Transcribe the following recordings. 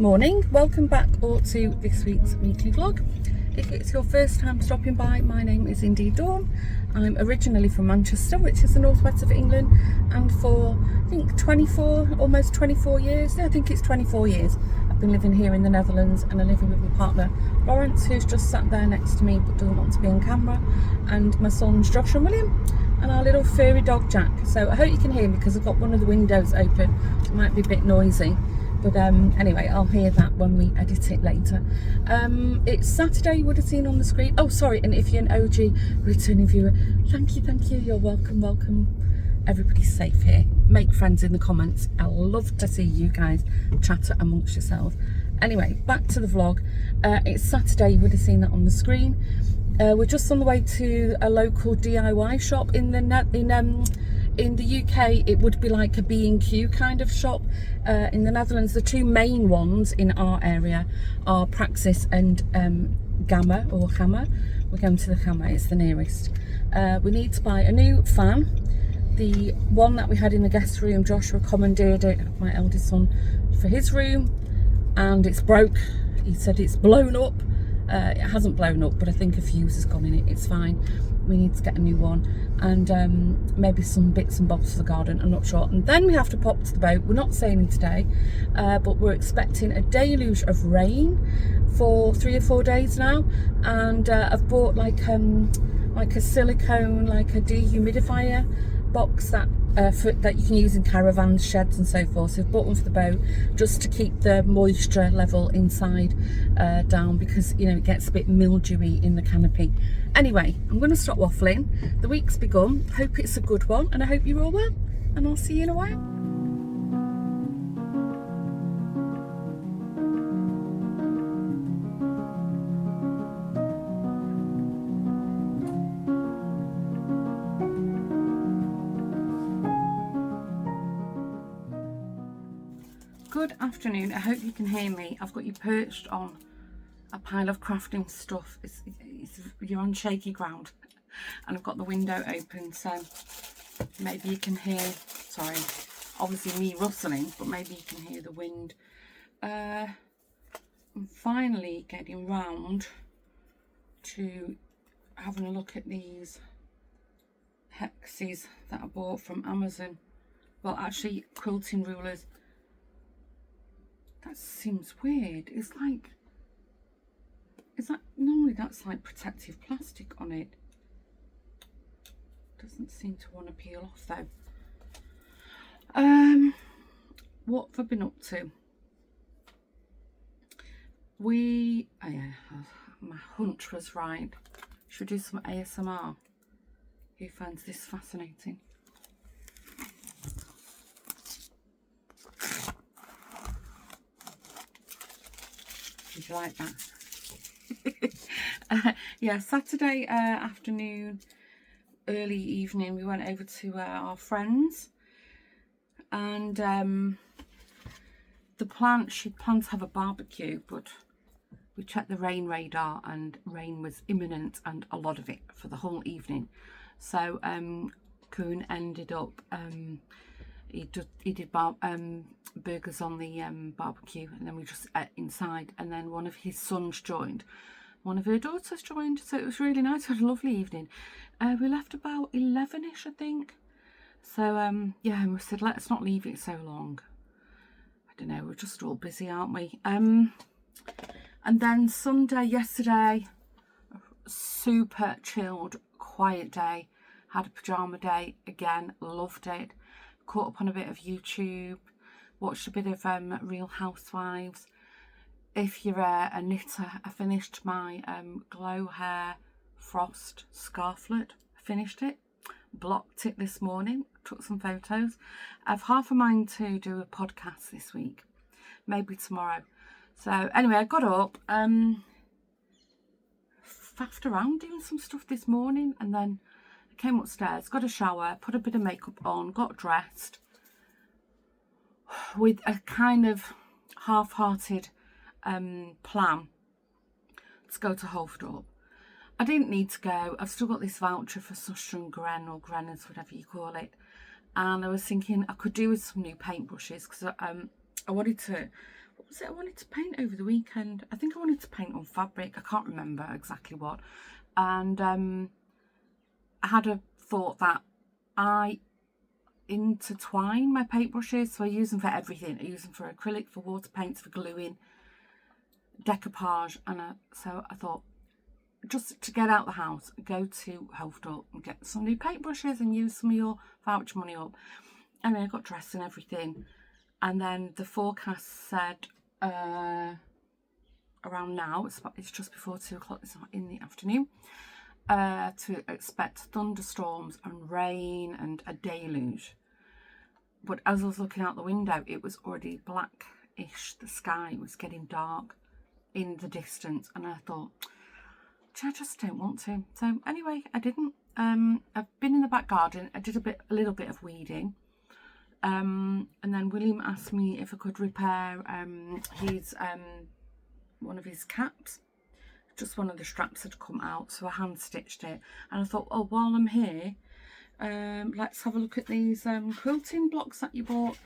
morning, welcome back all to this week's weekly vlog. If it's your first time stopping by, my name is indeed Dawn. I'm originally from Manchester, which is the northwest of England, and for I think almost 24 years, I think it's 24 years, I've been living here in the Netherlands, and I'm living with my partner Lawrence, who's just sat there next to me but doesn't want to be on camera, and my sons Josh and William, and our little furry dog Jack. So I hope you can hear me because I've got one of the windows open, so it might be a bit noisy. But anyway, I'll hear that when we edit it later. It's Saturday, you would have seen on the screen. Oh, sorry, and if you're an OG returning viewer, thank you, you're welcome. Everybody's safe here. Make friends in the comments. I love to see you guys chatter amongst yourselves. Anyway, back to the vlog. It's Saturday, you would have seen that on the screen. We're just on the way to a local DIY shop in the UK. It would be like a B&Q kind of shop. In the Netherlands, the two main ones in our area are Praxis and Gamma or Hammer. We're going to the Hammer, it's the nearest. We need to buy a new fan. The one that we had in the guest room, Joshua commandeered it, my eldest son, for his room, and it's broke. He said it's blown up. It hasn't blown up, but I think a fuse has gone in it. It's fine. We need to get a new one, and maybe some bits and bobs for the garden, I'm not sure. And then we have to pop to the boat. We're not sailing today, but we're expecting a deluge of rain for 3 or 4 days now, and I've bought like a silicone, like a dehumidifier box that that you can use in caravans, sheds and so forth. So I've bought one for the boat just to keep the moisture level inside down, because you know it gets a bit mildewy in the canopy. Anyway, I'm going to stop waffling. The week's begun. Hope it's a good one, and I hope you're all well, and I'll see you in a while. Good afternoon, I hope you can hear me. I've got you perched on a pile of crafting stuff. You're on shaky ground, and I've got the window open, so maybe you can hear, sorry, obviously me rustling, but maybe you can hear the wind. I'm finally getting round to having a look at these hexes that I bought from Amazon. Well, actually quilting rulers. That seems weird. It's like, is that, normally that's like protective plastic on it. Doesn't seem to want to peel off though. What have I been up to? Oh yeah, my hunch was right. Should we do some ASMR? Who finds this fascinating? Did you like that? Yeah, Saturday afternoon, early evening, we went over to our friends, and she planned to have a barbecue, but we checked the rain radar and rain was imminent, and a lot of it for the whole evening. So Kuhn ended up he did burgers on the barbecue, and then we just ate inside, and then one of his sons joined, one of her daughters joined, so it was really nice. We had a lovely evening. We left about 11ish, I think, so yeah, and we said let's not leave it so long. I don't know, we're just all busy, aren't we? And then Sunday, yesterday, super chilled, quiet day. Had a pyjama day again, loved it. Caught up on a bit of YouTube, watched a bit of Real Housewives. If you're a knitter, I finished my Glow Hair Frost scarflet. I finished it, blocked it this morning, took some photos. I've half a mind to do a podcast this week, maybe tomorrow. So anyway, I got up, faffed around doing some stuff this morning, and then I came upstairs, got a shower, put a bit of makeup on, got dressed with a kind of half-hearted plan to go to Hoofddorp. I didn't need to go. I've still got this voucher for Sushun Gren, or Grenners, whatever you call it, and I was thinking I could do with some new paintbrushes, because I wanted to what was it I wanted to paint over the weekend? I think I wanted to paint on fabric. I can't remember exactly what. And I had a thought that I intertwine my paintbrushes, so I use them for everything. I use them for acrylic, for water paints, for gluing, decoupage, and so I thought, just to get out the house, go to Health Store and get some new paintbrushes and use some of your voucher money up. Anyway, I got dressed and everything, and then the forecast said around now, it's just before 2 o'clock, it's not in the afternoon, to expect thunderstorms and rain and a deluge. But as I was looking out the window, it was already blackish. The sky was getting dark in the distance, and I thought, I just don't want to. So anyway, I didn't. I've been in the back garden. I did a little bit of weeding, and then William asked me if I could repair his one of his caps. Just one of the straps had come out, so I hand stitched it. And I thought, oh, while I'm here, let's have a look at these quilting blocks that you bought.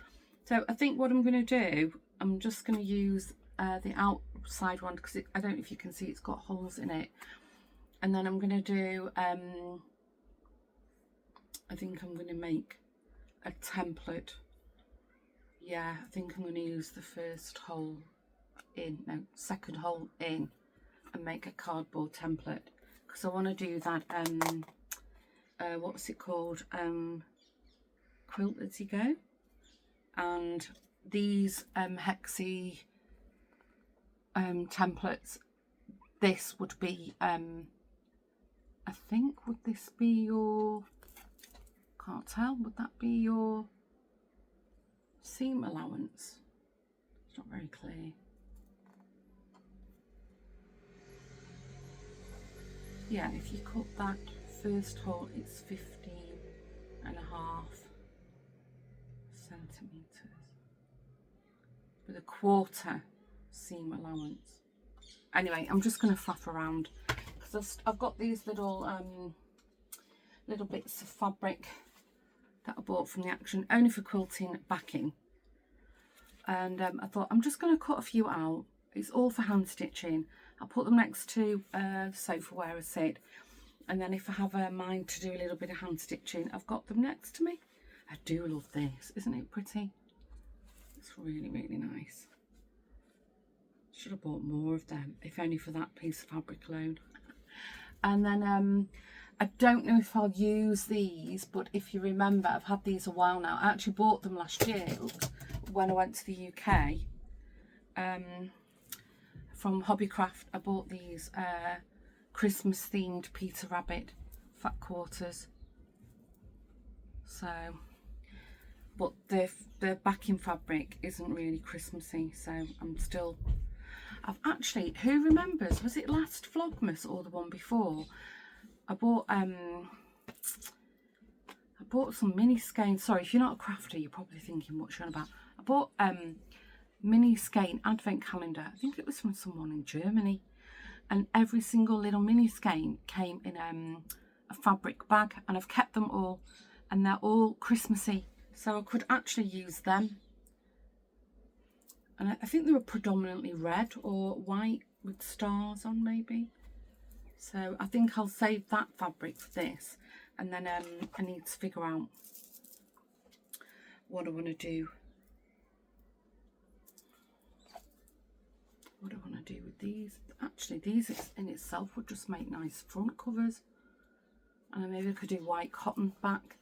So I think what I'm going to do, I'm just going to use the outside one, because I don't know if you can see, it's got holes in it. And then I'm going to do, I think I'm going to make a template. Yeah, I think I'm going to use the first hole in, no, second hole in, and make a cardboard template, because I want to do that what's it called, quilt as you go. And these hexy templates, this would be I think, would this be your, can't tell, would that be your seam allowance? It's not very clear. Yeah, if you cut that first hole, it's 15.5 centimetres with a quarter seam allowance. Anyway, I'm just going to faff around, because I've got these little bits of fabric that I bought from the Action, only for quilting backing. And I thought, I'm just going to cut a few out. It's all for hand stitching. I'll put them next to the sofa where I sit, and then if I have a mind to do a little bit of hand stitching, I've got them next to me. I do love this, isn't it pretty? It's really, really nice. Should have bought more of them, if only for that piece of fabric alone. And then I don't know if I'll use these, but if you remember, I've had these a while now. I actually bought them last year when I went to the UK. From Hobbycraft, I bought these Christmas themed Peter Rabbit fat quarters. So, but the backing fabric isn't really Christmassy, so I've actually, who remembers, was it last Vlogmas or the one before? I bought some mini skein. Sorry, if you're not a crafter, you're probably thinking, what's she on about? I bought mini skein advent calendar. I think it was from someone in Germany, and every single little mini skein came in a fabric bag, and I've kept them all, and they're all Christmassy, so I could actually use them. And I think they were predominantly red or white with stars on, maybe. So I think I'll save that fabric for this, and then I need to figure out what I want to do. What I want to do with these. Actually, these in itself would just make nice front covers, and maybe I could do white cotton back.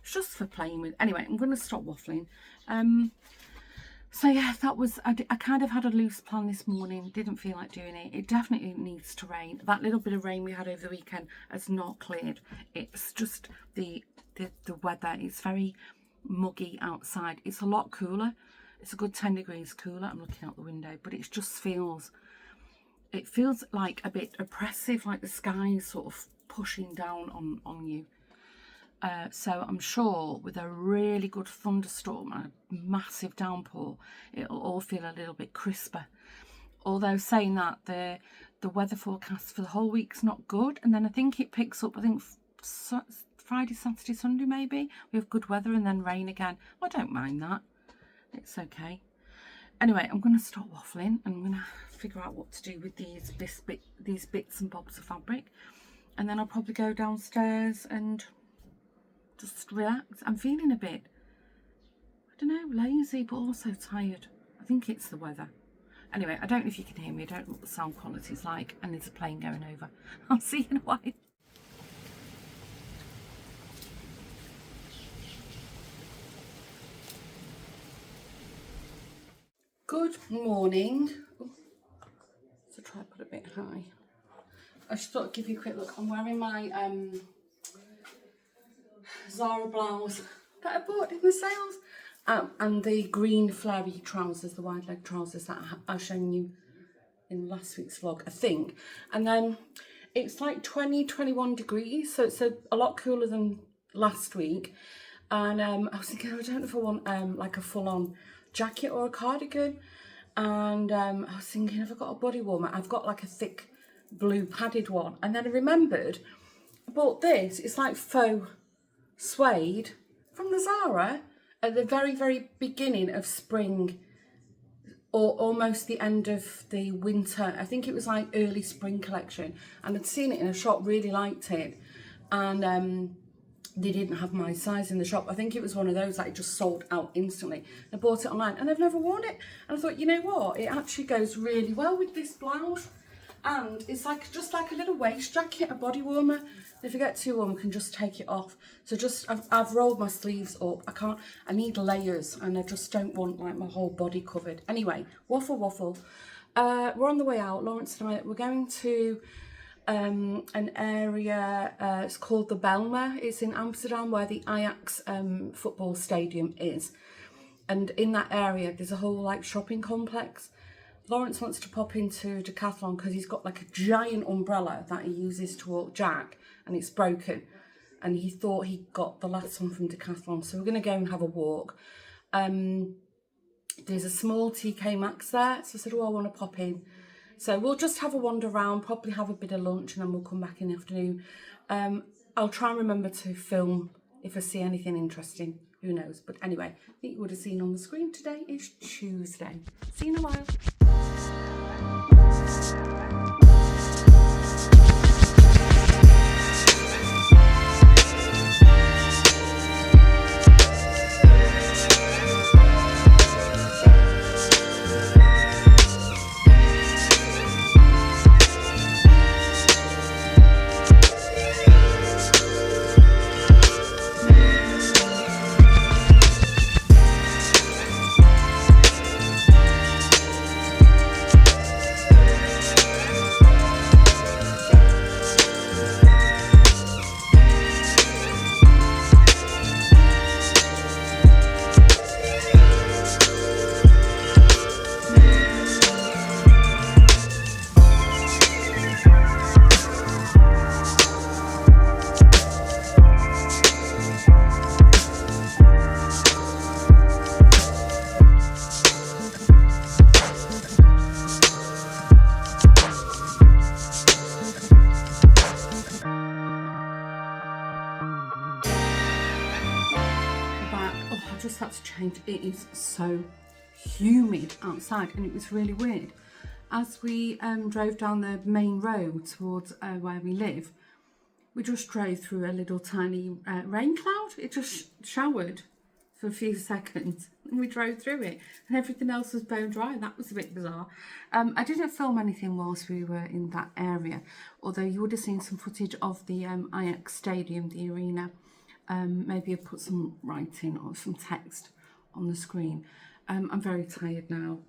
It's just for playing with. Anyway, I'm going to stop waffling. So yeah, that was, I kind of had a loose plan this morning, didn't feel like doing it. It definitely needs to rain. That little bit of rain we had over the weekend has not cleared. It's just the weather, it's very muggy outside. It's a lot cooler. It's a good 10 degrees cooler. I'm looking out the window, but it just feels, it feels like a bit oppressive, like the sky is sort of pushing down on you. So I'm sure with a really good thunderstorm and a massive downpour, it'll all feel a little bit crisper. Although saying that, the weather forecast for the whole week's not good, and then I think it picks up, I think Friday, Saturday, Sunday maybe, we have good weather and then rain again. I don't mind that, it's okay. Anyway, I'm going to start waffling and I'm going to figure out what to do with these bits and bobs of fabric. And then I'll probably go downstairs and just relax. I'm feeling a bit, I don't know, lazy, but also tired. I think it's the weather. Anyway, I don't know if you can hear me. I don't know what the sound quality is like. And there's a plane going over. I'll see you in a while. Good morning. Oh, so try to put it a bit high. I just thought I'd give you a quick look. I'm wearing my Zara blouse that I bought in the sales. And the green flary trousers, the wide leg trousers that I shown you in last week's vlog, I think. And then it's like 21 degrees, so it's a lot cooler than last week. And I was thinking, I don't know if I want like a full-on jacket or a cardigan. And I was thinking, have I got a body warmer? I've got like a thick blue padded one. And then I remembered I bought this. It's like faux suede from the Zara at the very, very beginning of spring, or almost the end of the winter. I think it was like early spring collection, and I'd seen it in a shop, really liked it, and they didn't have my size in the shop. I think it was one of those that just sold out instantly. I bought it online and I've never worn it, and I thought, you know what, it actually goes really well with this blouse. And it's like just like a little waist jacket, a body warmer. If you get too warm, you can just take it off. So just I've rolled my sleeves up. I need layers, and I just don't want like my whole body covered. Anyway, waffle. We're on the way out. Lawrence and I, we're going to an area, it's called the Belmer. It's in Amsterdam, where the Ajax football stadium is. And in that area, there's a whole like shopping complex. Lawrence wants to pop into Decathlon because he's got like a giant umbrella that he uses to walk Jack, and it's broken. And he thought he got the last one from Decathlon. So we're going to go and have a walk. There's a small TK Maxx there. So I said, oh, I want to pop in. So we'll just have a wander around, probably have a bit of lunch, and then we'll come back in the afternoon. I'll try and remember to film if I see anything interesting. Who knows? But anyway, I think you would have seen on the screen today is Tuesday. See you in a while. Just had to change. It is so humid outside, and it was really weird. As we drove down the main road towards where we live, we just drove through a little tiny rain cloud. It just showered for a few seconds, and we drove through it, and everything else was bone dry. That was a bit bizarre. I didn't film anything whilst we were in that area, although you would have seen some footage of the Ajax stadium, the arena. Maybe I'll put some writing or some text on the screen. I'm very tired now.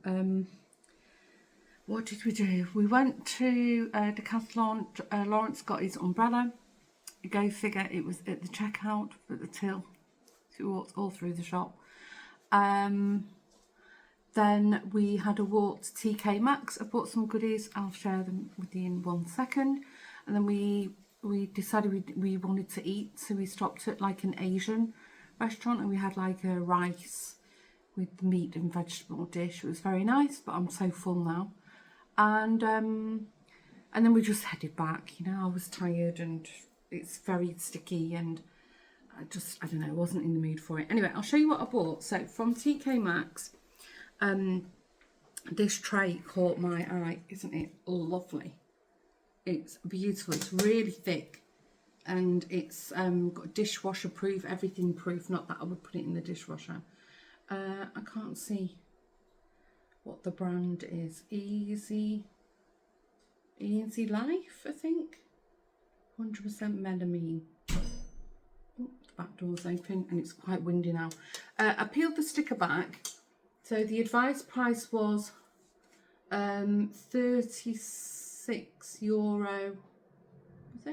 What did we do? We went to Decathlon. Lawrence got his umbrella. Go figure, it was at the checkout, at the till. So we walked all through the shop. Then we had a walk to TK Maxx. I bought some goodies. I'll share them with you in 1 second. And then we decided we wanted to eat, so we stopped at like an Asian restaurant, and we had like a rice with meat and vegetable dish. It was very nice, but I'm so full now. And then we just headed back. You know, I was tired, and it's very sticky, and I don't know, I wasn't in the mood for it. Anyway, I'll show you what I bought. So from TK Maxx, This tray caught my eye. Isn't it lovely? It's beautiful. It's really thick, and it's got dishwasher proof, everything proof. Not that I would put it in the dishwasher. I can't see what the brand is. Easy Life, I think. 100% melamine. Oh, the back door's open and it's quite windy now. I peeled the sticker back. So the advice price was €36. Was it? I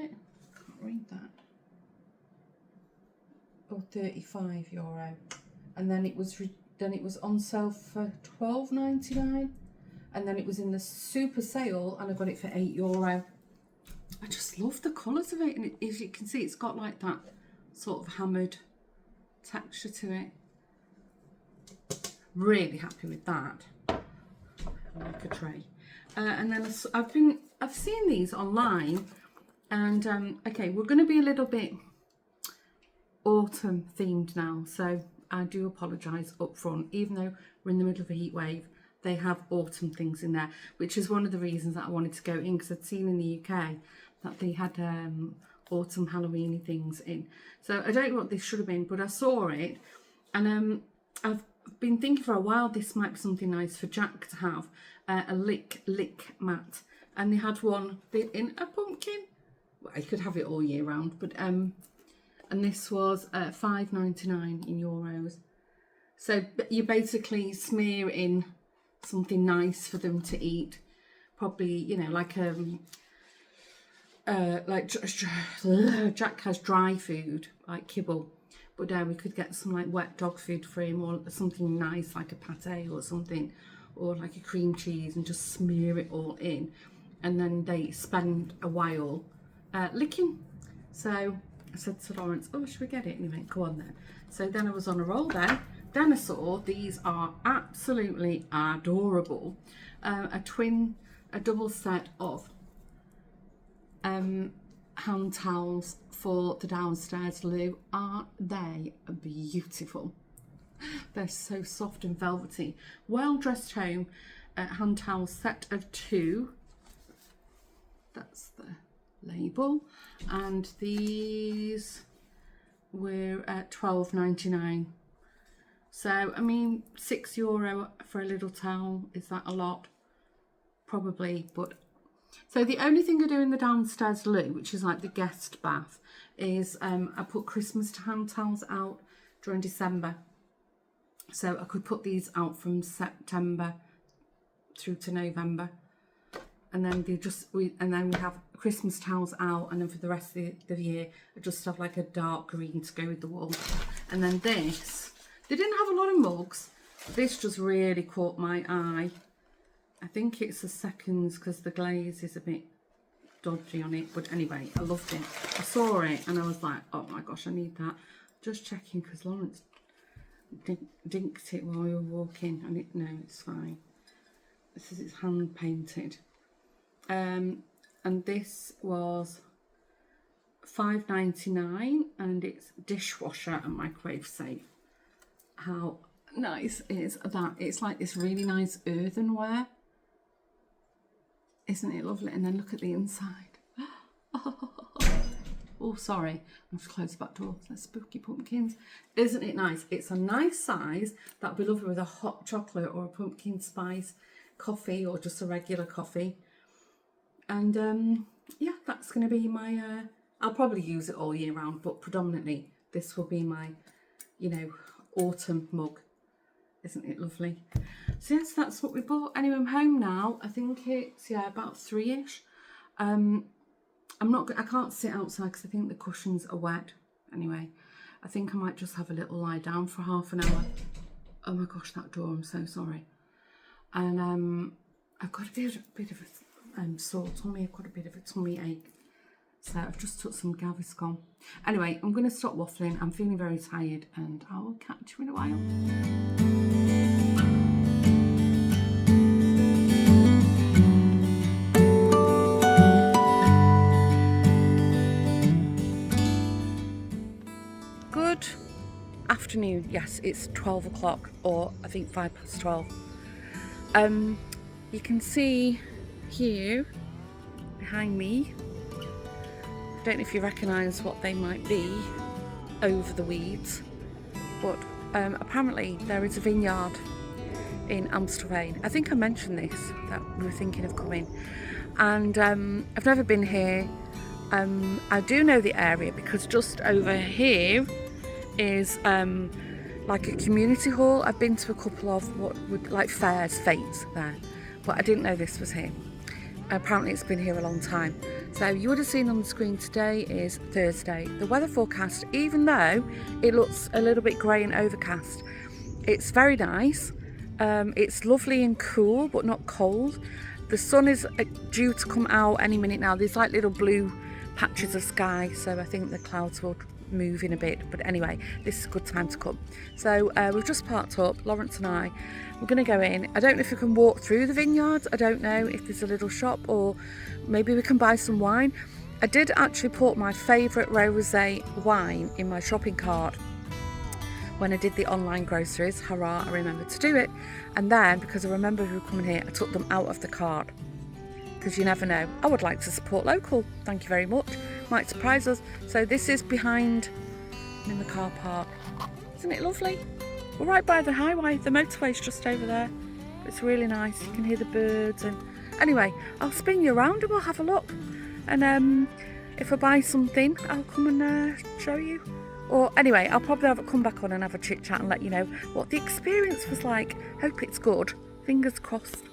can't read that. Or €35. And then it was on sale for £12.99, and then it was in the super sale, and I got it for €8. I just love the colours of it, and as you can see, it's got like that sort of hammered texture to it. Really happy with that. I like a tray. And then I've seen these online, and okay, we're going to be a little bit autumn themed now, so I do apologise up front. Even though we're in the middle of a heat wave, they have autumn things in there, which is one of the reasons that I wanted to go in, because I'd seen in the UK that they had autumn Halloweeny things in. So I don't know what this should have been, but I saw it, and I've been thinking for a while this might be something nice for Jack to have, a lick mat, and they had one in a pumpkin. Well, you could have it all year round, but and this was €5.99 in euros. So you basically smear in something nice for them to eat, probably, you know, like Jack has dry food like kibble, but we could get some like wet dog food for him, or something nice like a pate or something, or like a cream cheese, and just smear it all in, and then they spend a while licking. So I said to Lawrence, oh, should we get it? Anyway, go on then. So then I was on a roll then. Then I saw these are absolutely adorable. A double set of hand towels for the downstairs loo. Aren't they beautiful? They're so soft and velvety. Well Dressed Home hand towel set of 2. That's the label, and these were at £12.99. So I mean, €6 for a little towel, is that a lot? Probably. But so the only thing I do in the downstairs loo, which is like the guest bath, is I put Christmas hand towels out during December, so I could put these out from September through to November, and then we have Christmas towels out, and then for the rest of the year I just have like a dark green to go with the wool. And then this, they didn't have a lot of mugs. This just really caught my eye. I think it's the seconds because the glaze is a bit dodgy on it, but anyway, I loved it. I saw it and I was like, oh my gosh, I need that. Just checking because Lawrence dinked it while we were walking, and no, it's fine. This is, it's hand painted. And this was £5.99, and it's dishwasher and microwave safe. How nice is that? It's like this really nice earthenware. Isn't it lovely? And then look at the inside. Oh, sorry. I have to close the back door. They're spooky pumpkins. Isn't it nice? It's a nice size. That'd be lovely with a hot chocolate or a pumpkin spice coffee, or just a regular coffee. And yeah, that's going to be my, I'll probably use it all year round, but predominantly this will be my, you know, autumn mug. Isn't it lovely? So yes, that's what we bought. Anyway, I'm home now. I think it's, yeah, about 3ish. I can't sit outside because I think the cushions are wet. Anyway, I think I might just have a little lie down for half an hour. Oh my gosh, that door, I'm so sorry. And I've got a bit of a sore tummy. I've got a bit of a tummy ache. So I've just took some Gaviscon. Anyway, I'm going to stop waffling. I'm feeling very tired, and I will catch you in a while. Good afternoon. Yes, it's 12 o'clock, or I think 12:05. You can see here behind me, I don't know if you recognise what they might be over the weeds, but apparently there is a vineyard in Amsterdam. I think I mentioned this, that we were thinking of coming, and I've never been here. I do know the area because just over here is like a community hall. I've been to a couple of what would like fairs, fetes there, but I didn't know this was here. Apparently it's been here a long time. So you would have seen on the screen today is Thursday. The weather forecast, even though it looks a little bit grey and overcast, it's very nice. It's lovely and cool but not cold. The sun is due to come out any minute now. There's like little blue patches of sky, so I think the clouds will move in a bit, but anyway, this is a good time to come. So we've just parked up, Lawrence and I. We're going to go in. I don't know if we can walk through the vineyards. I don't know if there's a little shop, or maybe we can buy some wine. I did actually put my favourite rosé wine in my shopping cart when I did the online groceries. Hurrah, I remembered to do it. And then, because I remember we were coming here, I took them out of the cart. Because you never know. I would like to support local. Thank you very much. Might surprise us. So this is behind, I'm in the car park. Isn't it lovely? We're right by the highway. The motorway's just over there. It's really nice. You can hear the birds. And anyway, I'll spin you around and we'll have a look. And if I buy something, I'll come and show you. Or anyway, I'll probably come back on and have a chit chat and let you know what the experience was like. Hope it's good. Fingers crossed.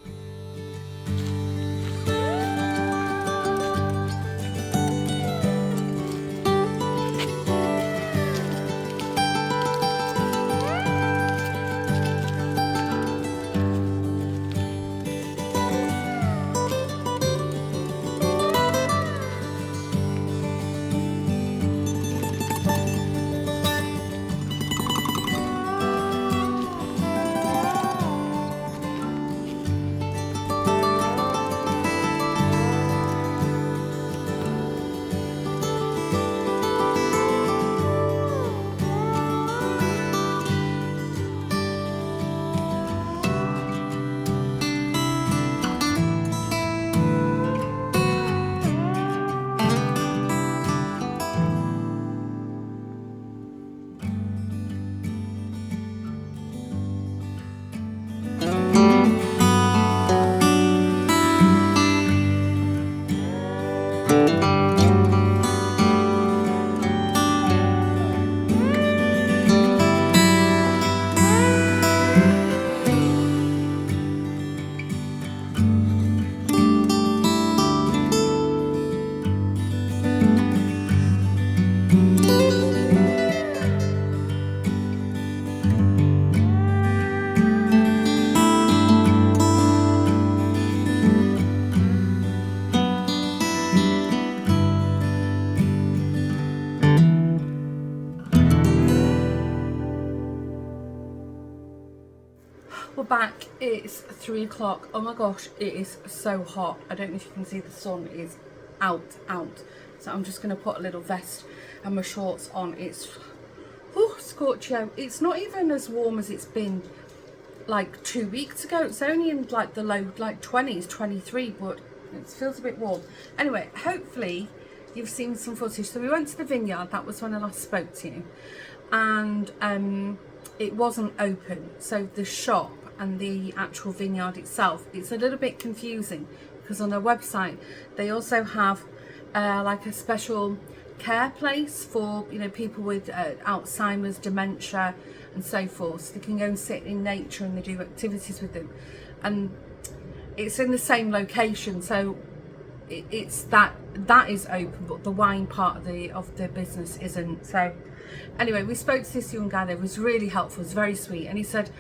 We're back. It's 3 o'clock. Oh my gosh, it is so hot. I don't know if you can see the sun is out. So I'm just going to put a little vest and my shorts on. It's scorchio. It's not even as warm as it's been like 2 weeks ago. It's only in like the low like 20s, 23, but it feels a bit warm. Anyway, hopefully you've seen some footage. So we went to the vineyard. That was when I last spoke to you, and it wasn't open. So the shop and the actual vineyard itself, it's a little bit confusing because on their website they also have like a special care place for, you know, people with Alzheimer's, dementia and so forth, so they can go and sit in nature and they do activities with them, and it's in the same location. So it's that is open, but the wine part of the business isn't. So anyway, we spoke to this young guy that was really helpful, was very sweet, and he said,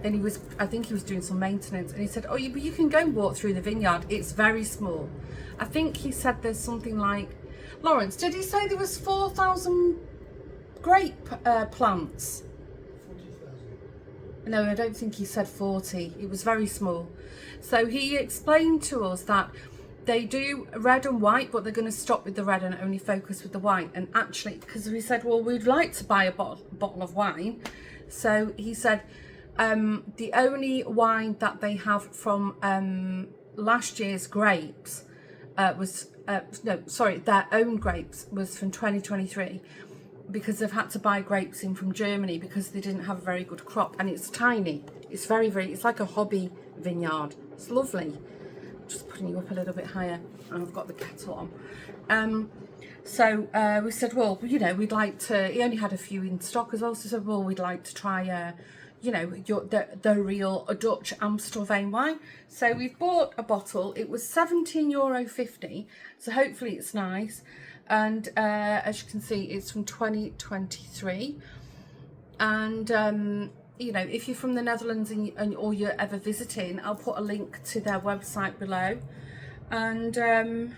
and he was, I think he was doing some maintenance, and he said, oh, but you can go and walk through the vineyard. It's very small. I think he said there's something like, Lawrence, did he say there was 4,000 grape plants? 40,000. No, I don't think he said 40. It was very small. So he explained to us that they do red and white, but they're going to stop with the red and only focus with the white. And actually, because we said, well, we'd like to buy a bottle of wine. So he said, The only wine that they have from last year's grapes was no, sorry, their own grapes was from 2023, because they've had to buy grapes in from Germany because they didn't have a very good crop, and it's tiny. It's very, it's like a hobby vineyard. It's lovely. Just putting you up a little bit higher, and I've got the kettle on. So we said, well, you know, we'd like to, he only had a few in stock as well, so said, well, we'd like to try, you know, the real Dutch Amstelveen wine. So we've bought a bottle. It was €17.50, so hopefully it's nice. And as you can see, it's from 2023. And, you know, if you're from the Netherlands or you're ever visiting, I'll put a link to their website below. And doesn't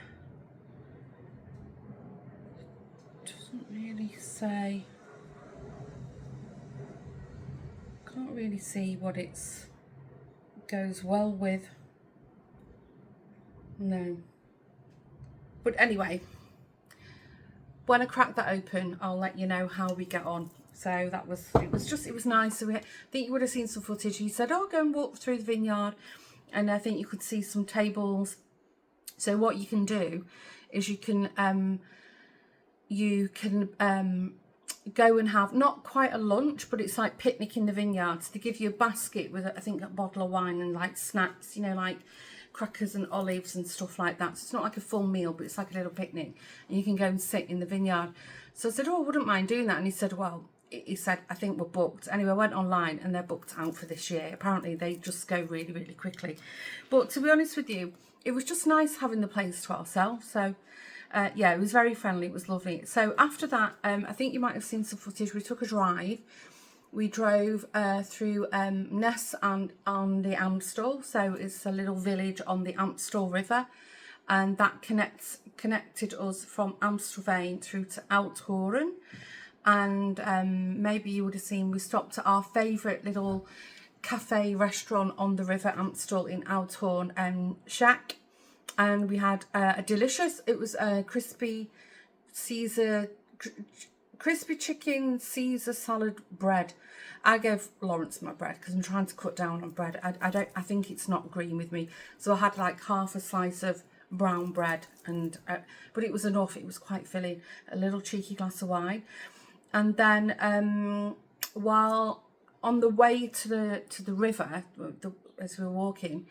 really say, can't really see what it's goes well with. No. But anyway, when I crack that open, I'll let you know how we get on. So that was, it was nice. So I think you would have seen some footage. He said, oh, go and walk through the vineyard. And I think you could see some tables. So what you can do is you can go and have not quite a lunch, but it's like picnic in the vineyard. So they give you a basket with, I think, a bottle of wine and like snacks, you know, like crackers and olives and stuff like that. So it's not like a full meal, but it's like a little picnic, and you can go and sit in the vineyard. So I said, oh, I wouldn't mind doing that. And he said, well, I think we're booked. Anyway, I went online and they're booked out for this year. Apparently they just go really, really quickly. But to be honest with you, it was just nice having the place to ourselves. So yeah, it was very friendly. It was lovely. So after that, I think you might have seen some footage. We took a drive. We drove through Ness and on the Amstel. So it's a little village on the Amstel River, and that connected us from Amstelveen through to Outhoorn. And maybe you would have seen, we stopped at our favourite little cafe restaurant on the River Amstel in Outhoorn, Shack. And we had a delicious, it was a crispy chicken Caesar salad bread. I gave Lawrence my bread because I'm trying to cut down on bread. I think it's not green with me. So I had like half a slice of brown bread, and but it was enough. It was quite filling. A little cheeky glass of wine. And then while on the way to the river, as we were walking,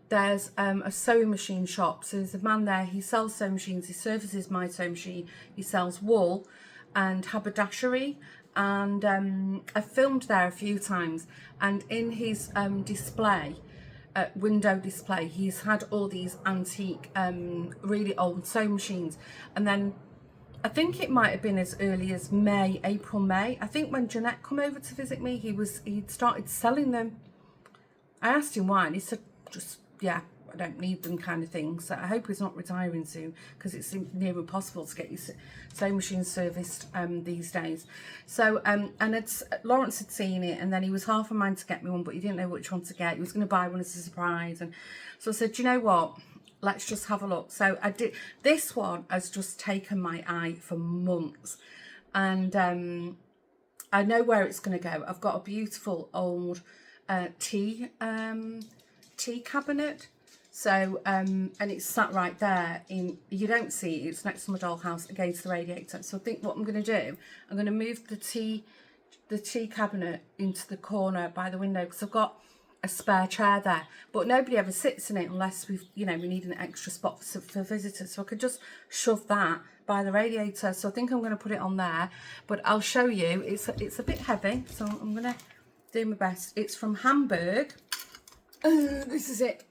there's a sewing machine shop. So there's a man there, he sells sewing machines, he services my sewing machine, he sells wool and haberdashery. And I filmed there a few times, and in his display, window display, he's had all these antique, really old sewing machines. And then I think it might have been as early as April, May. I think when Jeanette come over to visit me, he'd started selling them. I asked him why, and he said, just, yeah, I don't need them kind of thing. So I hope he's not retiring soon, because it's near impossible to get your sewing machine serviced these days. So, and Lawrence had seen it, and then he was half a mind to get me one, but he didn't know which one to get. He was going to buy one as a surprise. And so I said, do you know what? Let's just have a look. So I did. This one has just taken my eye for months, and I know where it's going to go. I've got a beautiful old tea cabinet. So and it's sat right there. You don't see it. It's next to my dollhouse against the radiator. So I think what I'm going to do, I'm going to move the tea cabinet into the corner by the window, because I've got a spare chair there, but nobody ever sits in it unless we need an extra spot for visitors. So I could just shove that by the radiator. So I think I'm going to put it on there, but I'll show you. It's a bit heavy, so I'm going to do my best. It's from Hamburg. This is it.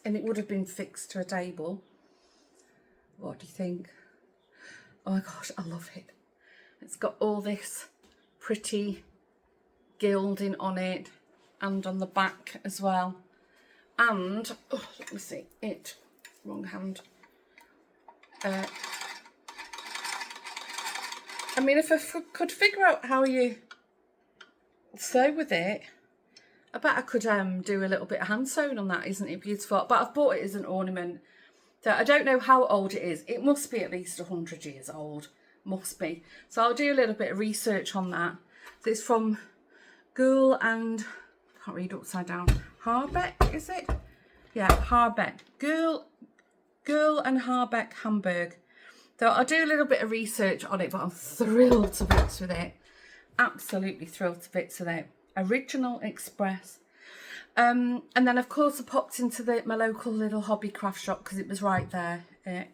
And it would have been fixed to a table. What do you think? Oh my gosh, I love it. It's got all this pretty gilding on it, and on the back as well. And let me see it, wrong hand. I mean, if I could figure out how you sew with it, I bet I could do a little bit of hand sewing on that. Isn't it beautiful? But I've bought it as an ornament. So I don't know how old it is. It must be at least 100 years old. Must be. So I'll do a little bit of research on that. So it's from Girl and, can't read upside down, Harbeck, is it? Yeah, Harbeck. Girl and Harbeck Hamburg. So I'll do a little bit of research on it, but I'm thrilled to bits with it. Absolutely thrilled to bits with it. Original Express. And then of course I popped into my local little hobby craft shop because it was right there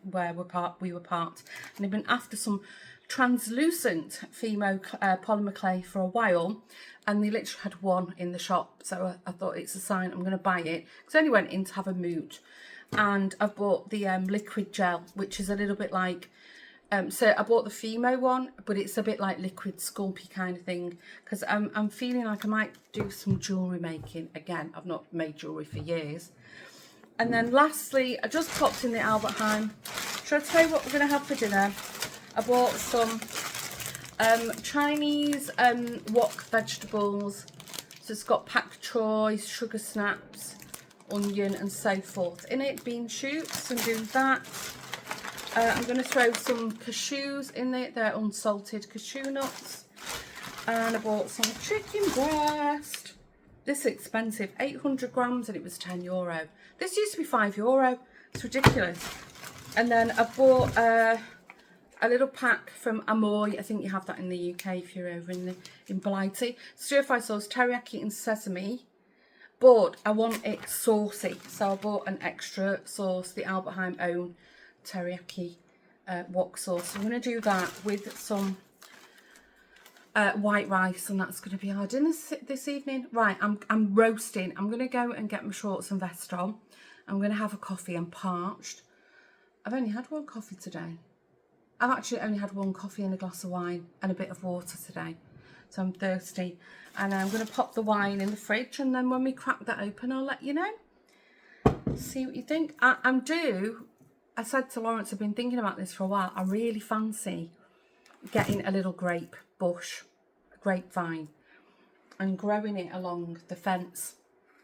where we were parked. And I've been after some translucent Fimo polymer clay for a while, and they literally had one in the shop, so I thought it's a sign I'm going to buy it, because I only went in to have a moot. And I've bought the liquid gel, which is a little bit like so I bought the Fimo one, but it's a bit like liquid sculpey kind of thing, because I'm feeling like I might do some jewellery making again. I've not made jewellery for years. And then lastly, I just popped in the Albert Heijn. Should I tell you what we're going to have for dinner? I bought some Chinese wok vegetables. So it's got pak choy, sugar snaps, onion and so forth in it. Bean shoots, and do that. I'm going to throw some cashews in it. They're unsalted cashew nuts. And I bought some chicken breast. This is expensive, 800 grams, and it was €10. This used to be €5. It's ridiculous. And then I bought a little pack from Amoy. I think you have that in the UK if you're over in Blighty. Stir-fry sauce, teriyaki and sesame. But I want it saucy, so I bought an extra sauce, the Albert Heijn own teriyaki wok sauce. So I'm going to do that with some white rice, and that's going to be our dinner this evening. Right, I'm roasting. I'm going to go and get my shorts and vest on. I'm going to have a coffee. I'm parched. I've only had one coffee today. I've actually only had one coffee and a glass of wine and a bit of water today. So I'm thirsty. And I'm going to pop the wine in the fridge, and then when we crack that open, I'll let you know. See what you think. I said to Lawrence, I've been thinking about this for a while. I really fancy getting a little grape bush, grapevine, and growing it along the fence.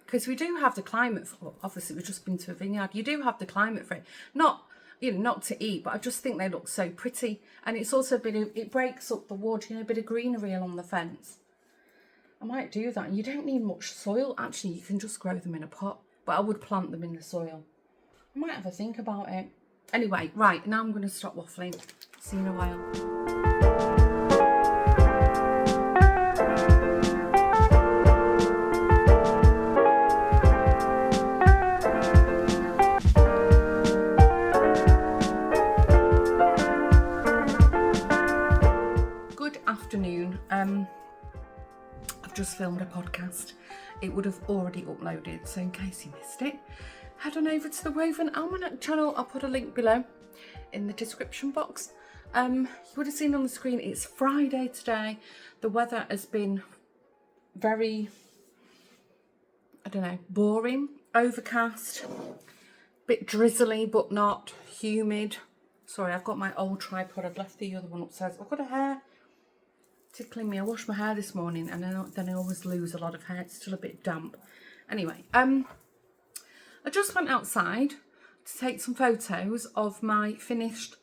Because we do have the climate for, obviously we've just been to a vineyard, you do have the climate for it. Not, you know, not to eat, but I just think they look so pretty. And it's also a bit of, it breaks up the wood, you know, a bit of greenery along the fence. I might do that. And you don't need much soil. Actually, you can just grow them in a pot, but I would plant them in the soil. I might have a think about it. Anyway, right, now I'm going to stop waffling. See you in a while. Good afternoon. I've just filmed a podcast. It would have already uploaded, so in case you missed it, head on over to the Woven Almanac channel. I'll put a link below in the description box. You would have seen on the screen, it's Friday today. The weather has been very, I don't know, boring, overcast, bit drizzly but not humid. Sorry, I've got my old tripod. I've left the other one upstairs. I've got a hair tickling me. I washed my hair this morning, and then I always lose a lot of hair. It's still a bit damp. Anyway, I just went outside to take some photos of my finished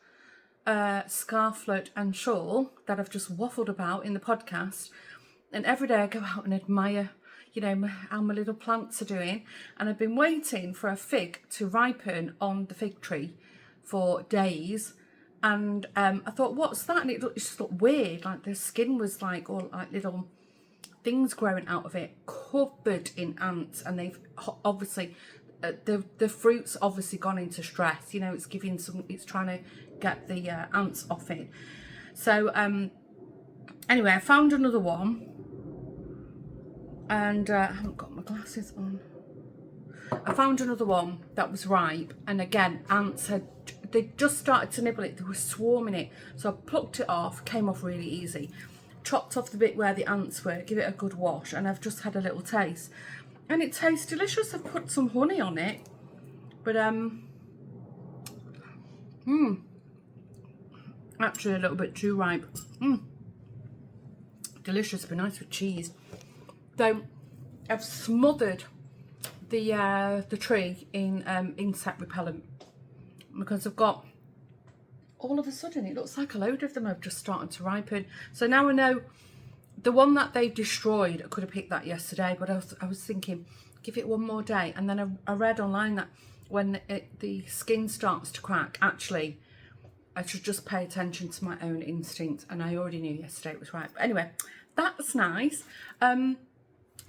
scarflet and shawl that I've just waffled about in the podcast. And every day I go out and admire, you know, how my little plants are doing. And I've been waiting for a fig to ripen on the fig tree for days. And I thought, what's that? And it just looked weird. Like the skin was like all like little things growing out of it, covered in ants. And they've obviously, the fruit's obviously gone into stress. You know, it's giving some, it's trying to get the ants off it. So anyway, I found another one. And I haven't got my glasses on. I found another one that was ripe. And again, ants had, they just started to nibble it. They were swarming it. So I plucked it off, came off really easy. Chopped off the bit where the ants were, give it a good wash, and I've just had a little taste. And it tastes delicious. I've put some honey on it. But actually a little bit too ripe. Delicious, but nice with cheese. So I've smothered the tree in insect repellent, because I've got, all of a sudden it looks like a load of them have just started to ripen. So now I know the one that they've destroyed, I could have picked that yesterday, but I was thinking, give it one more day. And then I read online that when the skin starts to crack, actually, I should just pay attention to my own instinct. And I already knew yesterday it was right. But anyway, that's nice. When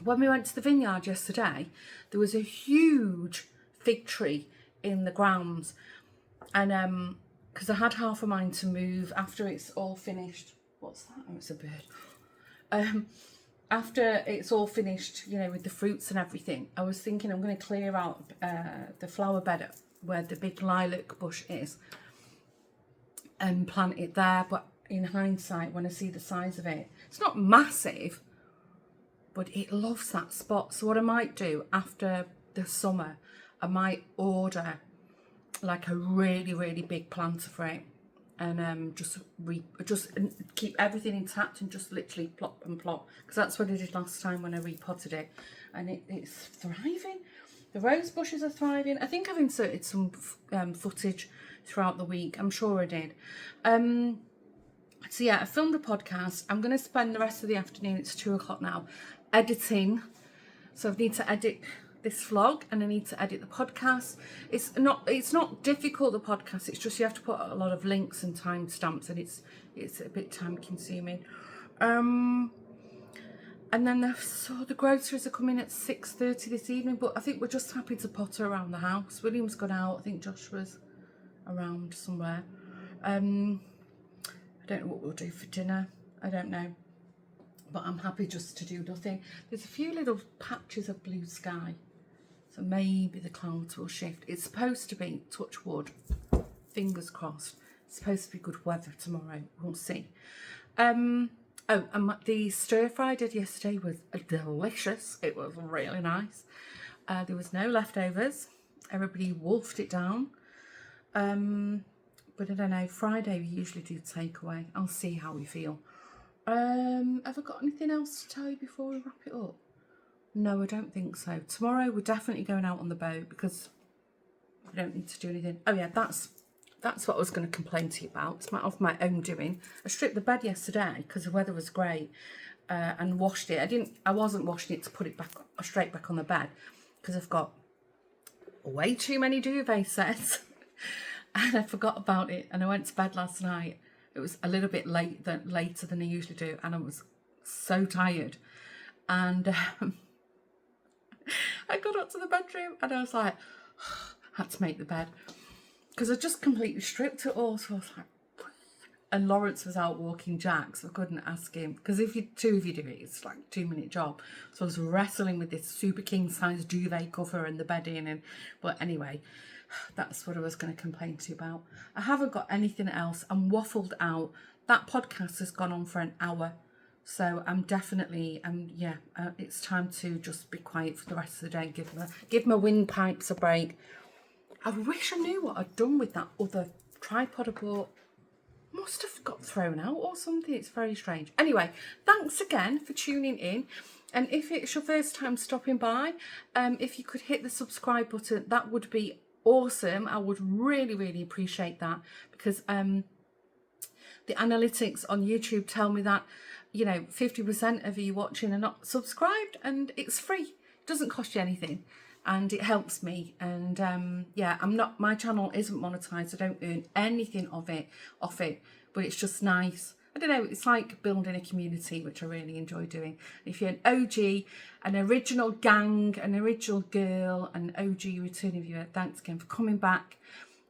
we went to the vineyard yesterday, there was a huge fig tree in the grounds. And because I had half of mine to move after it's all finished. What's that? Oh, it's a bird. After it's all finished, you know, with the fruits and everything, I was thinking I'm going to clear out the flower bed where the big lilac bush is and plant it there. But in hindsight, when I see the size of it, it's not massive, but it loves that spot. So what I might do after the summer, I might order like a really, really big planter for it, and just keep everything intact and just literally plop and plop, because that's what I did last time when I repotted it, and it's thriving. The rose bushes are thriving. I think I've inserted some footage throughout the week. I'm sure I did. So yeah, I filmed a podcast. I'm going to spend the rest of the afternoon, it's 2 o'clock now, editing. So I need to edit this vlog and I need to edit the podcast. It's not difficult, the podcast, it's just you have to put a lot of links and timestamps, and it's a bit time consuming. And then the groceries are coming at 6:30 this evening, but I think we're just happy to potter around the house. William's gone out, I think Joshua's around somewhere. I don't know what we'll do for dinner, I don't know, but I'm happy just to do nothing. There's a few little patches of blue sky, so maybe the clouds will shift. It's supposed to be, touch wood, fingers crossed, it's supposed to be good weather tomorrow, we'll see. And the stir fry I did yesterday was delicious. It was really nice. There was no leftovers, everybody wolfed it down. But I don't know, Friday we usually do takeaway. I'll see how we feel. Have I got anything else to tell you before we wrap it up? No, I don't think so. Tomorrow we're definitely going out on the boat because we don't need to do anything. Oh yeah, that's what I was going to complain to you about. It's of my own doing. I stripped the bed yesterday because the weather was great, and washed it. I wasn't washing it to put it back straight back on the bed because I've got way too many duvet sets. And I forgot about it, and I went to bed last night. It was a little bit later than I usually do, and I was so tired. And I got up to the bedroom, and I was like, had to make the bed because I just completely stripped it all. So I was like, and Lawrence was out walking Jack, so I couldn't ask him, because if two of you do it, it's like a 2-minute job. So I was wrestling with this super king size duvet cover and the bedding, but anyway. That's what I was going to complain to you about. I haven't got anything else. I'm waffled out. That podcast has gone on for an hour. So I'm definitely, it's time to just be quiet for the rest of the day. Give my windpipes a break. I wish I knew what I'd done with that other tripod I bought. Must have got thrown out or something. It's very strange. Anyway, thanks again for tuning in. And if it's your first time stopping by, if you could hit the subscribe button, that would be awesome. I would really, really appreciate that, because the analytics on YouTube tell me that, 50% of you watching are not subscribed, and it's free. It doesn't cost you anything, and it helps me. And my channel isn't monetized. I don't earn anything off it, but it's just nice. I don't know, it's like building a community, which I really enjoy doing. If you're an OG, an original gang, an original girl, an OG returning viewer, thanks again for coming back.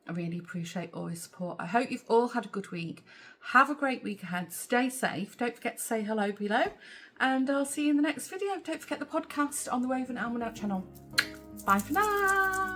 I really appreciate all your support. I hope you've all had a good week. Have a great week ahead. Stay safe. Don't forget to say hello below. And I'll see you in the next video. Don't forget the podcast on the Woven Almanac channel. Bye for now.